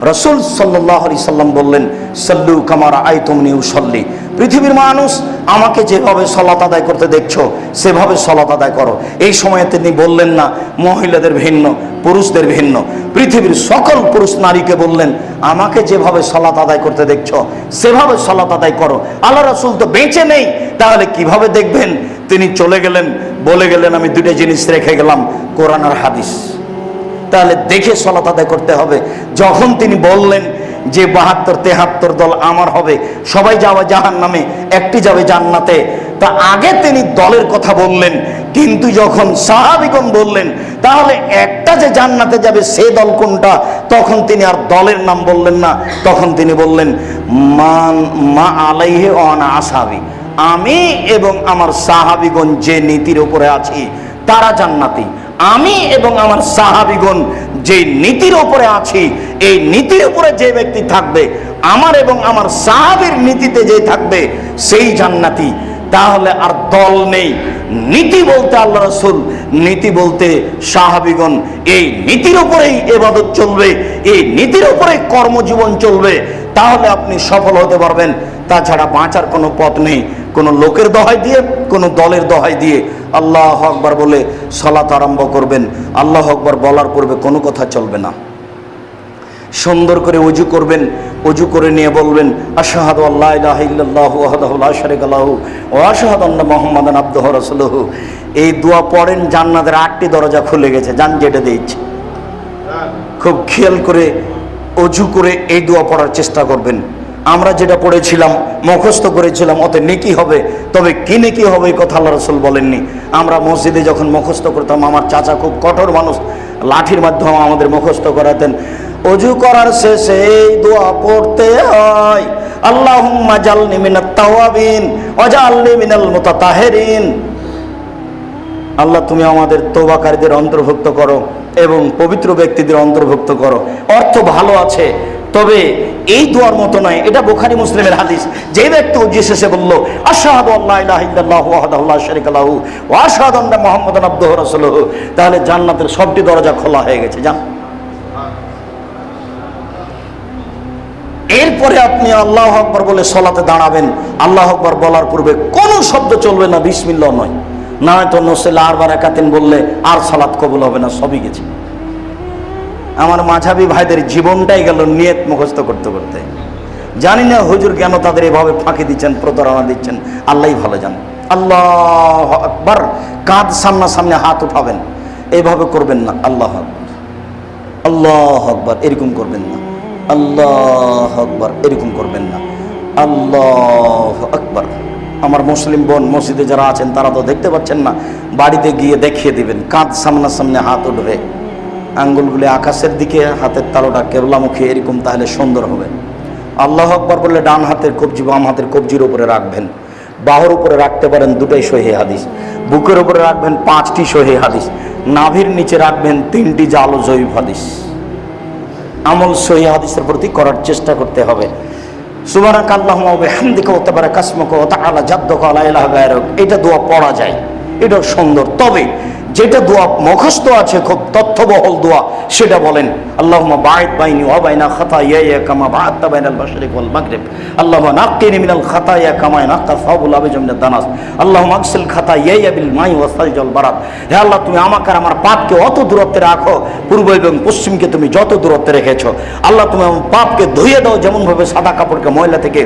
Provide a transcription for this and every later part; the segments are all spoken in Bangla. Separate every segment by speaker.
Speaker 1: রাসূল সাল্লাল্লাহু আলাইহি সাল্লাম বললেন, সাল্লু কামা রাআইতুমুনি উসাল্লি। পৃথিবীর মানুষ আমাকে যেভাবে সালাত আদায় করতে দেখছো সেভাবে সালাত আদায় করো। এই সময়ে তিনি বললেন না মহিলাদের ভিন্ন, পুরুষদের ভিন্ন, পৃথিবীর সকল পুরুষ নারীকে বললেন আমাকে যেভাবে সালাত আদায় করতে দেখছো সেভাবে সালাত আদায় করো। আল্লাহ রাসূল তো বেঁচে নেই, তাহলে কিভাবে দেখবেন? তিনি চলে গেলেন, বলে গেলেন আমি দুটো জিনিস রেখে গেলাম, কোরআন আর হাদিস। তাহলে দেখে সালাত আদায় করতে হবে। যখন তিনি বললেন যে ৭২-৭৩ দল আমার হবে, সবাই যাবে জাহান্নামে, একটি যাবে জান্নাতে, তা আগে তিনি দলের কথা বললেন, কিন্তু যখন সাহাবীগণ বললেন তাহলে একটা যে জান্নাতে যাবে সে দল কোনটা, তখন তিনি আর দলের নাম বললেন না, তখন তিনি বললেন মা আলাইহি ওয়া আনা আসহাবী, আমি এবং আমার সাহাবীগণ যে নীতির উপরে আছি তারা জান্নাতি। আমি এবং আমার সাহাবীগণ যে নীতির উপরে আছি, এই নীতির উপরে যে ব্যক্তি থাকবে, আমার এবং আমার সাহাবীর নীতিতে যে থাকবে সেই জান্নাতি। তাহলে আর দল নেই, নীতি বলতে আল্লাহ রাসূল, নীতি বলতে সাহাবীগণ, এই নীতির উপরেই ইবাদত চলবে, এই নীতির উপরেই কর্মজীবন চলবে, তাহলে আপনি সফল হতে পারবেন। তাছাড়া বাঁচার কোনো পথ নেই, কোনো লোকের দোহাই দিয়ে, কোনো দলের দোহাই দিয়ে। আল্লাহু আকবার বলে সালাত আরম্ভ করবেন, আল্লাহু আকবার বলার পূর্বে কোনো কথা চলবে না। সুন্দর করে ওযু করবেন, ওযু করে নিয়ে বলবেন আশহাদু আল্লা ইলাহা ইল্লাল্লাহু ওয়াহদাহু লা শারীকা লাহু ওয়া আশহাদু আন্না মুহাম্মাদান আবদুহু ওয়া রাসূলুহু। এই দোয়া পড়েন, জান্নাতের 8টি দরজা খুলে গেছে, জান যেটা দিয়েছে। খুব খেয়াল করে ওযু করে এই দোয়া পড়ার চেষ্টা করবেন। আমরা যেটা পড়েছিলাম, মুখস্থ করেছিলাম, ওতে নেকি হবে, তবে কি নেকি হবে এই কথা আল্লাহ রাসূল বলেননি। আমরা মসজিদে যখন মুখস্থ করতাম, আমার চাচা খুব কঠোর মানুষ, লাঠির মাধ্যমে আমাদের মুখস্থ করাতেন। ওযু করার শেষে এই দোয়া পড়তে হয়, আল্লাহুম্মা জালনি মিনাত তাওয়াবিন ওয়া জালনি মিনাল মুতাতাহিরিন। আল্লাহ তুমি আমাদের তওবাকারীদের অন্তর্ভুক্ত করো এবং পবিত্র ব্যক্তিদের অন্তর্ভুক্ত করো। অর্থ ভালো আছে, তবে এই দোয়ার মতো নয়। এটা বুখারী মুসলিমের হাদিস। যে ব্যক্তি ওযু শেষে বলল আশহাদু আল্লা ইলাহা ইল্লাল্লাহু ওয়াহদাহু লা শারীকা লাহু ওয়া আশহাদু আন্না মুহাম্মাদান আবদুহু ওয়া রাসূলুহু, তাহলে জান্নাতের সবটি দরজা খোলা হয়ে গেছে। যান, এরপরে আপনি আল্লাহু আকবার বলে সালাতে দাঁড়াবেন। আল্লাহু আকবার বলার পূর্বে কোনো শব্দ চলবে না, বিসমিল্লাহ নয়, নয়তো নসিলা আরবা রাকাতিন বললে আর সালাত কবুল হবে না, সবই গেছে। আমার মাঝহাবি ভাইদের জীবনটাই গেল নিয়ত মুখস্থ করতে করতে। জানি না হুজুর কেন তাদের এভাবে ফাঁকি দিচ্ছেন, প্রতারণা দিচ্ছেন, আল্লাহই ভালো জানেন। আল্লাহু আকবার, কাঁধ সামনাসামনি হাত উঠাবেন, এইভাবে করবেন না। আল্লাহু আকবার, আল্লাহু আকবার, এরকম করবেন না। আল্লাহু আকবার, এরকম করবেন না। আল্লাহু আকবার। আমার মুসলিম বোন মসজিদে যারা আছেন তারা তো দেখতে পাচ্ছেন না, বাড়িতে গিয়ে দেখিয়ে দিবেন, কাঁধ সামনাসামনি হাত উঠবে, আঙ্গুলগুলি আকাশের দিকে, হাতের তালুটা কেবলামুখী, এরকম, তাহলে সুন্দর হবে। আল্লাহু আকবার বললে ডান হাতের কবজি বাম হাতের কবজির উপরে রাখবেন, বাহুর উপরে রাখতে পারেন 2টাই সহিহ হাদিস, বুকের উপরে রাখবেন 5টি সহিহ হাদিস, নাভির নিচে রাখবেন 3টি জাল জয়ীফ হাদিস। আমল সহিহ হাদিসের প্রতি করার চেষ্টা করতে হবে। সুবহানাকা আল্লাহুম্মা ওয়া বিহামদিকা ওয়া তাবারাকা ইসমুকা ওয়া তাআলা জাদ্দুকা লা ইলাহা গায়রুক, এটা দোয়া পড়া যায়, এটা সুন্দর। তবে যেটা দোয়া মুখস্থ আছে, খুব তথ্যবহুল দোয়া, সেটা বলেন আল্লাহুম্মা বাঈদ বাইনি ওয়া বাইনা খাতায়ায়া কামা বা'আদতা বাইনাল মাশরিক ওয়াল মাগরিব, আল্লাহুম্মা নাক্কিনি মিনাল খাতায়া কামা ইয়ানক্কা সাওবুল আবিজ মিনাদ দানাস, আল্লাহুম্মা আগসিল খাতায়ায়া বিল মাই ওয়াস সালজি ওয়াল বারাদ। হে আল্লাহ, তুমি আমাকে আর আমার পাপকে অত দূরত্বে রাখো, পূর্ব এবং পশ্চিমকে তুমি যত দূরত্বে রেখেছো। আল্লাহ, তুমি আমার পাপকে ধুয়ে দাও, যেমন ভাবে সাদা কাপড়কে ময়লা থেকে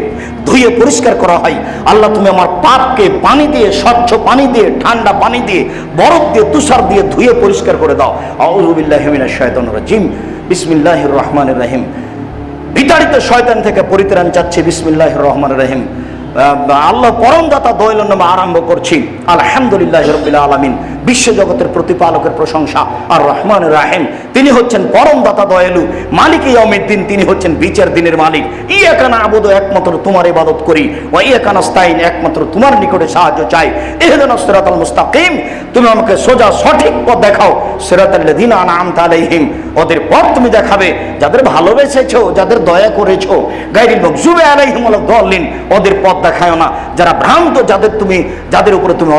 Speaker 1: ধুয়ে পরিষ্কার করা হয়। আল্লাহ, তুমি আমার পাপকে পানি দিয়ে, স্বচ্ছ পানি দিয়ে, ঠান্ডা পানি দিয়ে, বরফ দিয়ে, তুষার দিয়ে ধুয়ে পরিষ্কার করে দাও। আউযু বিল্লাহি মিনাশ শাইতানির রাজিম, বিসমিল্লাহির রহমানির রহিম। বিতাড়িত শয়তান থেকে পরিত্রাণ চাচ্ছি, বিসমিল্লাহির রহমানির রহিম। আল্লাহ পরম দাতা দয়ালুর নামে আরম্ভ করছি, আলহামদুলিল্লাহি রাব্বিল আলামিন। বিশ্ব জগতের প্রতিপালকের প্রশংসা, আর রহমানির রহিম, তিনি হচ্ছেন পরম দাতা দয়ালু, মালিক ইয়াউমিদ্দিন, তিনি হচ্ছেন বিচার দিনের মালিক। ইয়াকা না'বুদু, একমাত্র তোমার ইবাদত করি, ওয়া ইয়াকা নাস্তাইন, একমাত্র তোমার নিকটে সাহায্য চাই। ইহদিনাস সিরাতাল মুস্তাকিম, তুমি আমাকে সোজা সঠিক পথ দেখাও। সিরাতাল লাযিনা আন'আমতা আলাইহিম, ওদের পথ তুমি দেখাবে যাদের ভালোবেসেছো, যাদের দয়া করেছো। গায়রিল মাগযুবি আলাইহিম ওয়ালাদ দাল্লিন, ওদের পথ দেখায়ো না যারা ভ্রান্ত, যাদের উপরে তুমি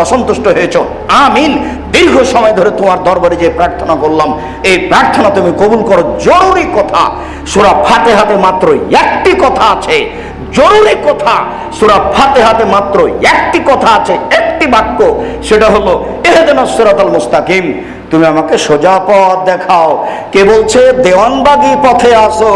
Speaker 1: অসন্তুষ্ট হয়েছো। আমিন। দীর্ঘ সময় ধরে তোমার দরবারে যে প্রার্থনা করলাম, এই প্রার্থনা তুমি কবুল করো। জরুরি কথা, সূরা ফাতিহাতে মাত্র একটি কথা আছে, জরুরি কথা। সূরা ফাতিহাতে মাত্র একটি কথা আছে, একটি বাক্য, সেটা হলো ইহদিনাস সিরাতাল মুস্তাকিম। তুমি আমাকে সোজা পথ দেখাও। কে বলছে দেওয়ানবাগি পথে আসো,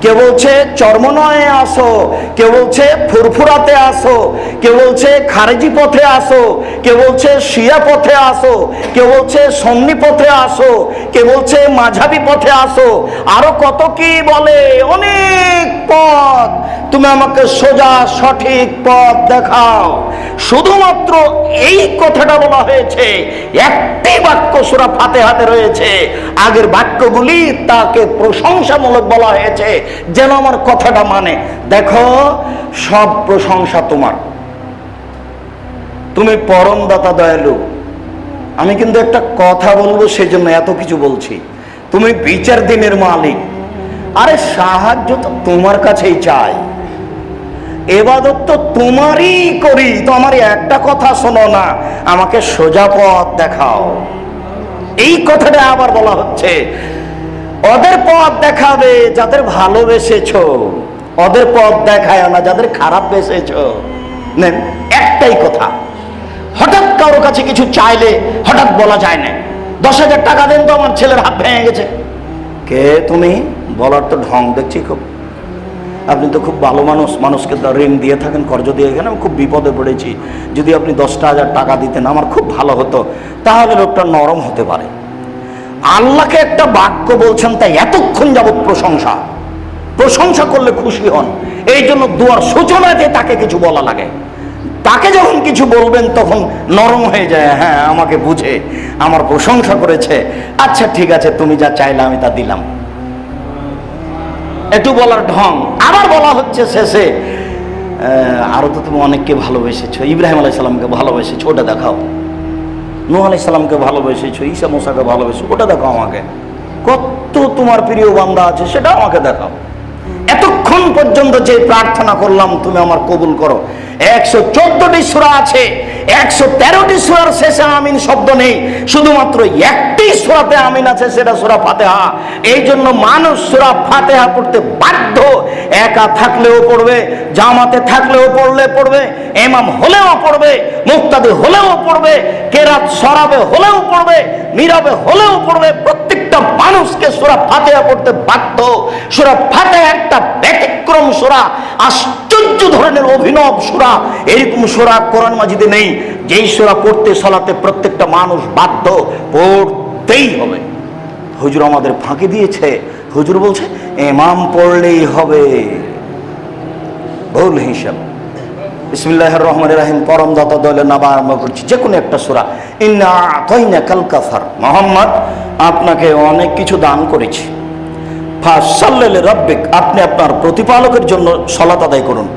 Speaker 1: কে বলছে চরমনয়ে আসো, কে বলছে ফুরফুরাতে আসো, কে বলছে খারেজি পথে আসো, কে বলছে শিয়া পথে আসো, কে বলছে সুন্নি পথে আসো, কে বলছে মাঝহাবি পথে আসো, আরো কত কি বলে, অনেক পথ। তুমি আমাকে সোজা সঠিক পথ দেখাও। শুধুমাত্র এই কথাটা বলা হয়েছে, একটি বাক্য সূরা ফাতিহাতে রয়েছে। আগের বাক্যগুলি তাকে প্রশংসামূলক বলা হয়েছে, যেন আমার কথাটা মানে। দেখো, সব প্রশংসা তোমার, তুমি পরম দাতা দয়ালু। আমি কিন্তু একটা কথা বলবো, সেই জন্য এত কিছু বলছি। তুমি বিচার দিনের মালিক। আরে সাহায্য তো তোমার কাছেই চাই, এবাদত তো তোমারই করি। তো আমার একটা কথা শোনো না, আমাকে সোজা পথ দেখাও। এই কথাটা আবার বলা হচ্ছে। ওদের পথ দেখাবে যাদের ভালোবেসেছো, ওদের পথ দেখায় না যাদের খারাপ বেসেছো। নেন, একটাই কথা। হঠাৎ কারো কাছে কিছু চাইলে হঠাৎ বলা যায় না, 10,000 টাকা দেন তো আমার ছেলের হাত ভেঙে গেছে। কে তুমি বলার তো ঢং দেখছি খুব। আপনি তো খুব ভালো মানুষ, মানুষকে ঋণ দিয়ে থাকেন, কর্জ দিয়ে। এখানে আমি খুব বিপদে পড়েছি, যদি আপনি 10,000 টাকা দিতেন আমার খুব ভালো হতো, তাহলে লোকটা নরম হতে পারে। আল্লাহকে একটা বাক্য বলছেন, তাই এতক্ষণ যাবৎ প্রশংসা, প্রশংসা করলে খুশি হন। এই জন্য দুয়ার সূচনাতে তাকে কিছু বলা লাগে। তাকে যখন কিছু বলবেন তখন নরম হয়ে যায়। হ্যাঁ, আমাকে বুঝে আমার প্রশংসা করেছে, আচ্ছা ঠিক আছে, তুমি যা চাইলে আমি তা দিলাম, একটু বলার ঢং। আবার বলা হচ্ছে শেষে, আরো তো তুমি অনেককে ভালোবেসেছো, ইব্রাহিম আলাইহিস সালামকে ভালোবেসেছো, ওটা দেখাও। নূহ আলাইহিস সালামকে ভালোবেসেছো, ঈসা মুসাকে ভালোবেসেছো, ওটা দেখাও আমাকে। কত তোমার প্রিয় বান্দা আছে, সেটা আমাকে দেখাও। এতক্ষণ পর্যন্ত যে প্রার্থনা করলাম তুমি আমার কবুল করো। 114টি সূরা আছে, 113টি সূরার শেষে আমিন শব্দ নেই, শুধুমাত্র একটি সূরাতে আমিন আছে, সেটা সূরা ফাতিহা। এই জন্য মানুষ সূরা ফাতিহা পড়তে বাধ্য। একা থাকলেও পড়বে, জামাতে থাকলেও পড়বে, ইমাম হলেও পড়বে, মুক্তাদি হলেও পড়বে, কেরাত সরাবে হলেও পড়বে, নীরবে হলেও পড়বে। প্রত্যেকটা মানুষকে সূরা ফাতিহা পড়তে বাধ্য। সূরা ফাতিহা একটা ব্যতিক্রম সূরা, আশ্চর্য ধরনের অভিনব সূরা। এরকম সূরা কোরআন মাজিদে নেই, যেই সূরা পড়তে সালাতে প্রত্যেকটা মানুষ বাধ্য, পড়তেই হবে। হুজুর আমাদের ফাঁকি দিয়েছে, হুজুর বলছে ইমাম পড়লেই হবে, ভুল হিসাব। বিসমিল্লাহির রহমানির রহিম। পরম দাতা দয়ালু নাম আরম্ভ করছি, যে কোনো একটা সূরা। ইন্না আতাইনাকাল কাউসার। মুহাম্মদ, আপনাকে অনেক কিছু দান করেছি। ফাসাল্লি লিরাব্বিক, আপনি আপনার প্রতিপালকের জন্য সালাত আদায় করুন।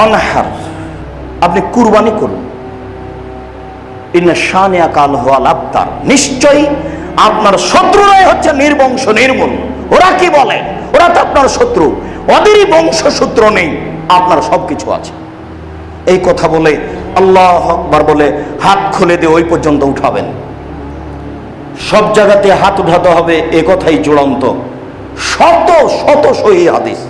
Speaker 1: অনহার, আপনি কুরবানি করুন। ইন্না শানিআকা হুয়াল আবতার, নিশ্চয়ই আপনার শত্রুরাই হচ্ছে নির্বংশ, নির্মূল। ওরা কি বলে? ওরা তো আপনার শত্রু, ওদেরই বংশসূত্র নেই, আপনার সবকিছু আছে। এই কথা বলে আল্লাহু আকবার বলে হাত খুলে দিয়ে ওই পর্যন্ত উঠাবেন। সব জায়গাতে হাত উঠাতে হবে, এ কথাই চূড়ান্ত। শত শত সহিহ হাদিস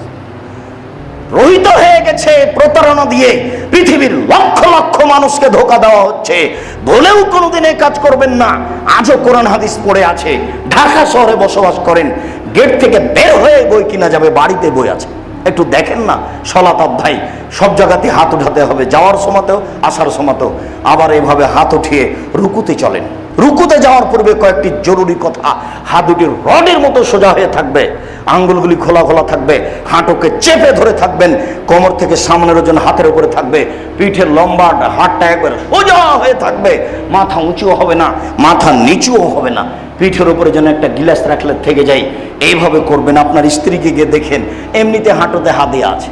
Speaker 1: রহিত হয়ে গেছে প্রতারণা দিয়ে। পৃথিবীর লক্ষ লক্ষ মানুষকে ধোঁকা দেওয়া হচ্ছে, বলেও কোনোদিন এই কাজ করবেন না। আজও কোরআন হাদিস পড়ে আছে। ঢাকা শহরে বসবাস করেন, গেট থেকে বের হয়ে বই কিনা যাবে, বাড়িতে বই আছে। একটু দেখেন না সালাত অধ্যায়, সব জায়গাতে হাত উঠাতে হবে, যাওয়ার সময়তেও আসার সময়তেও। আবার এভাবে হাত উঠিয়ে রুকুতে চলেন। রুকুতে যাওয়ার পূর্বে কয়েকটি জরুরি কথা। হাত দুটি রডের মতো সোজা হয়ে থাকবে, আঙ্গুলগুলি খোলা খোলা থাকবে, হাঁটুকে চেপে ধরে থাকবেন, কোমর থেকে সামনের ওজন হাতের উপরে থাকবে, পিঠের লম্বা হাতটা একবার সোজা হয়ে থাকবে, মাথা উঁচুও হবে না, মাথা নিচুও হবে না, পিঠের উপরে যেন একটা গিলাস রাখলে থেকে যায়, এইভাবে করবেন। আপনার স্ত্রীকে গিয়ে দেখেন এমনিতে হাঁটুতে হাত দিয়ে আছে,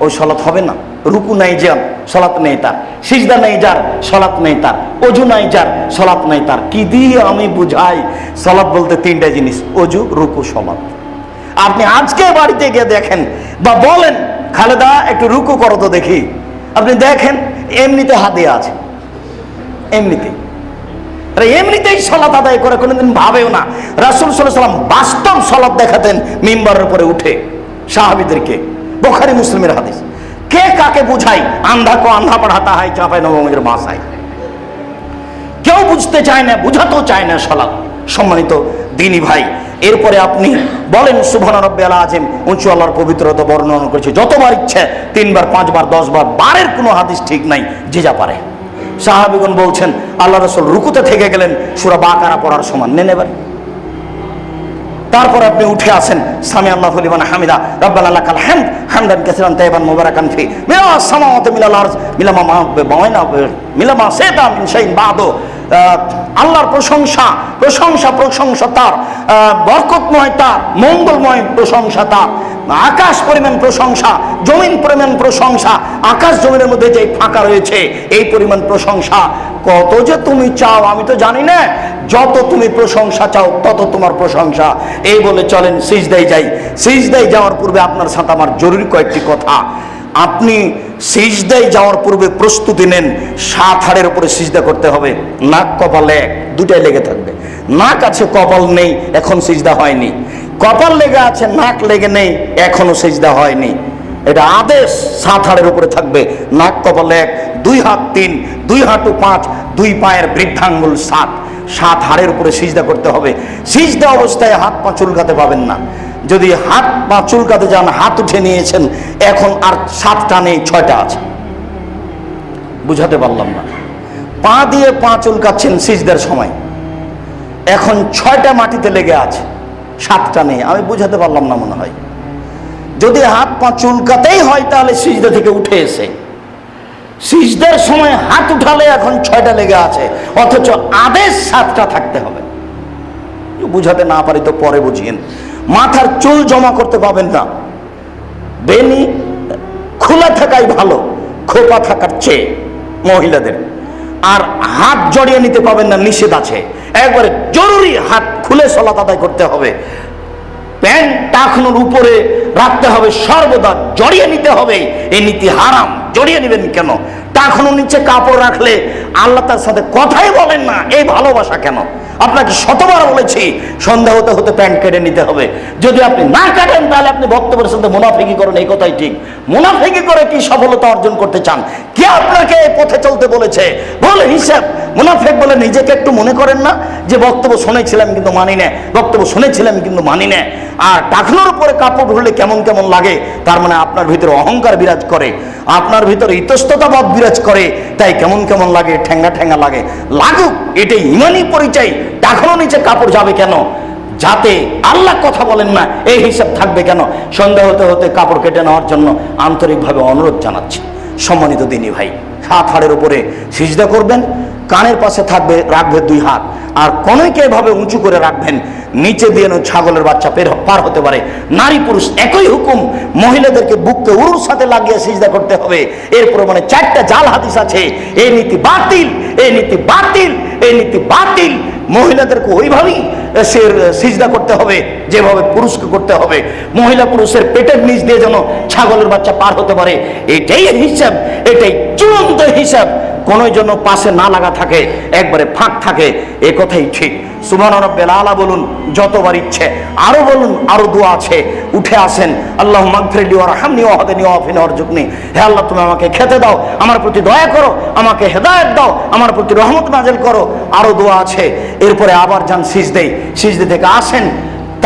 Speaker 1: ওই সালাত হবে না। রুকু নাই যার, সালাত নেই তার। সিজদা নেই যার, সালাত নেই তার। অজু নাই যার, সালাত নেই তার। কি দিয়ে আমি বুঝাই? সালাত বলতে তিনটা জিনিস, অজু, রুকু, সালাত। আপনি আজকে বাড়িতে গিয়ে দেখেন বা বলেন, খালেদা একটু রুকু করো তো দেখি, আপনি দেখেন এমনিতে হাতে আছে, এমনিতে এমনিতেই সালাত আদায় করে, কোনোদিন ভাবেও না। রাসূল সাল্লাল্লাহু আলাইহি ওয়াসাল্লাম বাস্তব সালাত দেখাতেন মিম্বারের উপরে উঠে সাহাবীদেরকে। বুখারী মুসলিমের হাদিস। কে কাকে বুঝাই? আন্ধা কো আন্ধা পড়াতা হয় চাপাই নবমের ভাষায়। কেউ বুঝতে চায় না, বুঝাতেও চায় না সালাত। সম্মানিত দিনী ভাই, এরপরে আপনি বলেন সুবহান রাব্বিয়াল আযীম, উঁচু আল্লাহর পবিত্রতা বর্ণনা করেছে যতবার ইচ্ছে, 3 বার 5 বার 10 বার, বারের কোনো হাদিস ঠিক নাই, যে যা পারে। সাহাবীগণ বলছেন আল্লাহ রাসূল রুকুতে থেকে গেলেন সূরা বাকারা পড়ার সমান, নেন এবার। তারপর আপনি উঠে আসেন সামি আল্লাহু লিমান হামিদা রাব্বানা লাকাল হামদ হামদান কাসীরান তাইয়িবান মুবারাকান ফি মিনাস সামাওয়াতি মিনাল আরজ মিলামা মা বাইনা মিলামা সাইতা মিন শাইইন বাদু। আল্লাহর প্রশংসা, প্রশংসা, প্রশংসা তার, বরকতময় তার, মঙ্গলময় প্রশংসা তার। আকাশ পরিমাণ প্রশংসা, জমিন পরিমাণ প্রশংসা, আকাশ জমিনের মধ্যে যে ফাঁকা রয়েছে এই পরিমাণ প্রশংসা। কত যে তুমি চাও আমি তো জানি না, যত তুমি প্রশংসা চাও তত তোমার প্রশংসা। এই বলে চলেন সিজদায় যাই। সিজদায় যাওয়ার পূর্বে আপনার সাথে আমার জরুরি কয়েকটি কথা। আপনি সিজদায় যাওয়ার পূর্বে প্রস্তুতি নেন। 7 হাড়ের উপরে সিজদা করতে হবে। নাক কপাল এক, দুটাই লেগে থাকবে। নাক আছে কপাল নেই, এখন সিজদা হয়নি। কপাল লেগে আছে নাক লেগে নেই, এখনো সিজদা হয়নি। এটা আদেশ। 7 হাড়ের উপরে থাকবে। নাক কপাল এক, 2 হাত 3, 2 হাঁটু 5, 2 পায়ের বৃদ্ধাঙ্গুল 7। 7 হাড়ের উপরে সিজদা করতে হবে। সিজদা অবস্থায় হাত পা চুলকাতে পাবেন না। যদি হাত পা চুলকাতে যান, হাত উঠে নিয়েছেন, এখন আর 7টা নেই, 6টা আছে। বুঝাতে পারলাম না? পা দিয়ে পা চুলকাচ্ছেন সিজদার সময়, এখন 6টা মাটিতে লেগে আছে, 7টা নেই। আমি বুঝাতে পারলাম না মনে হয়। যদি হাত পা চুলকাতেই হয় তাহলে সিজদা থেকে উঠে এসে সিজদার সময় হাত উঠালে এখন 6টা লেগে আছে, অথচ আদেশ 7টা থাকতে হবে। বুঝাতে না পারি তো পরে বুঝিয়েন। মাথার চুল জমা করতে পাবেন না, বেনি খোলা থাকাই ভালো খোপা থাকার চেয়ে মহিলাদের। আর হাত জড়িয়ে নিতে পাবেন না, নিষেধ আছে। একবারে জরুরি হাত খুলে সালাত আদায় করতে হবে। প্যান্ট টাকনুর উপরে রাখতে হবে সর্বদা, জড়িয়ে নিতে হবে। এই নীতি হারাম। জড়িয়ে নেবেন কেন? টাকনুর নিচে কাপড় রাখলে আল্লাহ তার সাথে কথাই বলেন না, এই ভালোবাসা কেন? আপনাকে শতবার বলেছি সন্ধ্যা হতে হতে প্যান্ট কেটে নিতে হবে। যদি আপনি না কাটেন তাহলে আপনি বক্তব্যের সাথে মুনাফিকি করেন, এই কথাই ঠিক। মুনাফিকি করে কি সফলতা অর্জন করতে চান? কে আপনাকে এই পথে চলতে বলেছে? বলে হিসাব। মুনাফিক বলে নিজেকে একটু মনে করেন না যে বক্তব্য শুনেছিলাম কিন্তু মানি না, বক্তব্য শুনেছিলাম কিন্তু মানি না। আর টাকনুর উপরে কাপড় ধরলে কেমন কেমন লাগে, তার মানে আপনার ভিতরে অহংকার বিরাজ করে, আপনার ভিতরে ইতস্ততাবোধ বিরাজ করে, তাই কেমন কেমন লাগে, ঠেঙ্গা ঠেঙ্গা লাগে। লাগুক, এটাই ইমানি পরিচয়। টাকনুর নিচে কাপড় যাবে কেন? যাতে আল্লাহ কথা বলেন না, এই হিসাব থাকবে কেন? সন্ধ্যা হতে হতে কাপড় কেটে নেওয়ার জন্য আন্তরিকভাবে অনুরোধ জানাচ্ছি। সম্মানিত দিনী ভাই, 7 হাড়ের উপরে সিজদা করবেন। কানের পাশে থাকবে, রাখবে 2 হাত, আর কনুইকে এভাবে উঁচু করে রাখবেন। নিচে দিয়ে ছাগলের বাচ্চা পার হতে পারে। নারী পুরুষ একই হুকুম। মহিলাদেরকে বুককে উরুর সাথে লাগিয়ে সিজদা করতে হবে। এর প্রমাণে 4টা জাল হাদিস আছে। এই নীতি বাতিল, এই নীতি বাতিল, এই নীতি বাতিল। মহিলাদেরকে ওইভাবেই সিজদা করতে হবে যেভাবে পুরুষকে করতে হবে। মহিলা পুরুষের পেটের নিচ দিয়ে যেন ছাগলের বাচ্চা পার হতে পারে, এটাই হিসাব, এটাই চূড়ান্ত হিসাব। কোনো জন্য পাশে না লাগা থাকে, একবারে ফাঁক থাকে, এ কথাই ঠিক। সুবহান রাব্বিল আলা বলুন যতবার ইচ্ছে, আরো বলুন, আরো দোয়া আছে। উঠে আসেন, আল্লাহ মাগফিরলি ওয়ারহামনি ওয়াহদিনি ওয়াফিনি ওয়ারজুকনি। হে আল্লাহ, তুমি আমাকে খেতে দাও, আমার প্রতি দয়া করো, আমাকে হেদায়েত দাও, আমার প্রতি রহমত নাযিল করো। আরো দোয়া আছে। এরপরে আবার যান সিজদায়, সিজদা থেকে আসেন,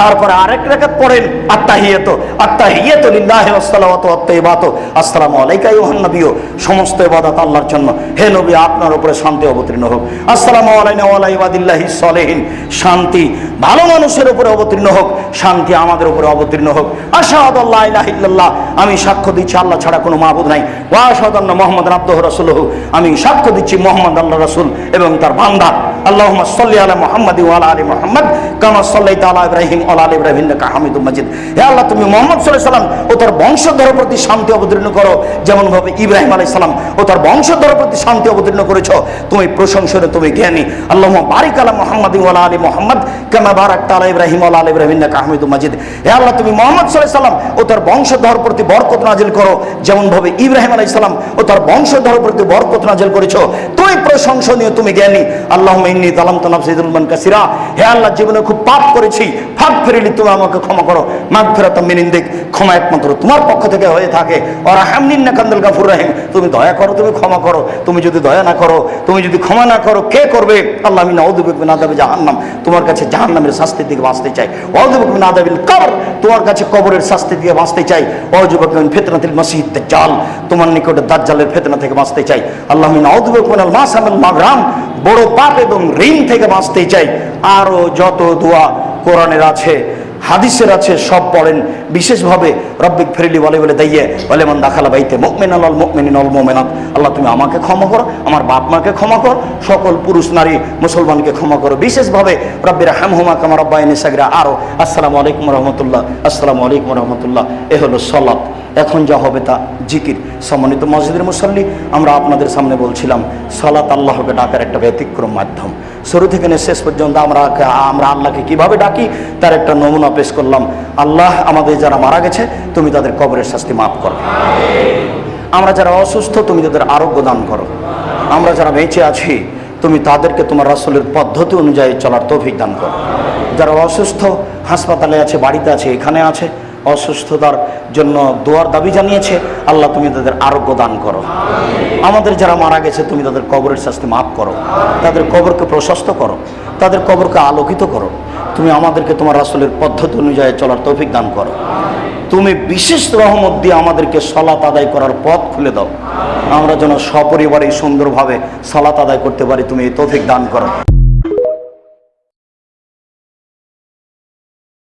Speaker 1: তারপরে আরেক রাকাত পড়েন আত্তাহিয়াতু, আত্তাহিয়াতু লিল্লাহি ওয়াস সালাওয়াতু ওয়াত তাইয়্যিবাতু, আসসালামু আলাইকা আইয়ুহান নাবিয়্যু। সমস্ত ইবাদত আল্লাহর জন্য। হে নবী, আপনার উপরে শান্তি অবতীর্ণ হোক। আসসালামু আলাইনা ওয়া আলা ইবাদিল্লাহিস সালিহিন। শান্তি ভালো মানুষের উপরে অবতীর্ণ হোক, শান্তি আমাদের উপরে অবতীর্ণ হোক। আশহাদু আল্লা ইলাহা ইল্লাল্লাহ, আমি সাক্ষ্য দিচ্ছি আল্লাহ ছাড়া কোনো মাবুদ নাই। ওয়া আশহাদু আন্না মুহাম্মাদান আবদুহু রাসূলুহু, আমি সাক্ষ্য দিচ্ছি মুহাম্মদ আল্লাহর রাসূল এবং তার বান্দা। আল্লাহুম্মা সাল্লি আলা মুহাম্মাদি ওয়া আলা আলি মুহাম্মাদ কামা সাল্লাইতা আলা ইব্রাহিম ওয়া আলা আলি ইব্রাহিম ইন্নাকা হামিদুম মাজিদ। হে আল্লাহ, তুমি মুহাম্মদ সাল্লাল্লাহু আলাইহি সাল্লাম ও তার বংশধরের প্রতি শান্তি অবতীর্ণ করো, যেমন ভাবে ইব্রাহিম আলাইহিস সালাম ও তার বংশধরের প্রতি শান্তি অবতীর্ণ করেছো। তুমি প্রশংসনীয়, তুমি জ্ঞানী। আল্লাহুম্মা বারিক আলা মুহাম্মাদি ওয়া আলা আলি মুহাম্মাদ কামা বারাকতা আলা ইব্রাহিম ওয়া আলা আলি ইব্রাহিম ইন্নাকা হামিদুম মাজিদ। হে আল্লাহ, তুমি মুহাম্মদ সাল্লাল্লাহু আলাইহি সাল্লাম ও তার বংশধর প্রতি বরকত নাজিল করো, যেমন ভাবে ইব্রাহিম আলাইহিস সালাম ও তার বংশধর প্রতি বরকত নাজিল করেছো। তুমি প্রশংসনীয়, তুমি জ্ঞানী। আল্লাহুম্মা ইন্নী যালামতু নাফসি যুলমান কাসীরা। হে আল্লাহ, জীবনে খুব পাপ করেছি, ফাগফিরলি, তুমি আমাকে ক্ষমা করো। মাগফিরাতাম মিন ইনদিক, ক্ষমা একমাত্র তোমার পক্ষ থেকে হয়ে থাকে। ওয়ারহামনি ইন্নাকা আনতাল গাফুর রহিম, তুমি দয়া করো, তুমি ক্ষমা করো। তুমি যদি দয়া না করো, তুমি যদি ক্ষমা না করো, কে করবে? আল্লাহ, আমি নাউযু বিকা মিন আযাবি জাহান্নাম, তোমার কাছে জাহান্নামের শাস্তি থেকে বাঁচতে চাই। ওয়াউযু বিকা মিন আযাবিল কবর, তোমার কাছে কবরের শাস্তি থেকে বাঁচতে চাই। ওয়াউযু বিকা মিন ফিতনাতিল মাসিহিদ দাজ্জাল, তোমার নিকটে দাজ্জালের ফিতনা থেকে বাঁচতে চাই। আল্লাহ, আমি নাউযু বিকা মিনাল মাসামিল মাগরাম, বড় পাপ এবং ঋণ থেকে বাঁচতে চাই। আরো যত দোয়া কোরআনের আছে, হাদিসের আছে, সব পড়েন। বিশেষভাবে রব্বিক ফিরলি বলে বলে দাইয়ে বলে মান দাখালা বাইতে মুমিনাল ওয়াল মুমিনিন ওয়াল মুমিনাত। আল্লাহ, তুমি আমাকে ক্ষমা করো, আমার বাপ মাকে ক্ষমা করো, সকল পুরুষ নারী মুসলমানকে ক্ষমা করো। বিশেষভাবে রব্বির হামহুমা কামা রাব্বায়ানি সাগীরা। আরো আসসালামু আলাইকুম ওয়া রাহমাতুল্লাহ, আসসালামু আলাইকুম ওয়া রাহমাতুল্লাহ। এ হলো সালাত। এখন যা হবে তা জিকির। সম্মানিত মসজিদের মুসল্লি, আমরা আপনাদের সামনে বলছিলাম সালাত আল্লাহকে ডাকার একটা ব্যতিক্রম মাধ্যম। শুরু থেকে শেষ পর্যন্ত আমরা আল্লাহকে কিভাবে ডাকি তার একটা নমুনা পেশ করলাম। আল্লাহ, আমাদের যারা মারা গেছে তুমি তাদের কবরের শাস্তি মাফ করো। আমরা যারা অসুস্থ তুমি তাদের আরোগ্য দান করো। আমরা যারা বেঁচে আছি তুমি তাদেরকে তোমার রাসূলের পদ্ধতি অনুযায়ী চলার তৌফিক দান করো। যারা অসুস্থ, হাসপাতালে আছে, বাড়িতে আছে, এখানে আছে, অসুস্থতার জন্য দোয়ার দাবি জানিয়েছে, আল্লাহ তুমি তাদের আরোগ্য দান করো। আমাদের যারা মারা গেছে তুমি তাদের কবরের শাস্তি মাফ করো, তাদের কবরকে প্রশস্ত করো, তাদের কবরকে আলোকিত করো। তুমি আমাদেরকে তোমার রাসূলের পদ্ধতি অনুযায়ী চলার তৌফিক দান করো। তুমি বিশেষ রহমত দিয়ে আমাদেরকে সালাত আদায় করার পথ খুলে দাও। আমরা যেন সপরিবারে সুন্দরভাবে সালাত আদায় করতে পারি, তুমি এই তৌফিক দান করো।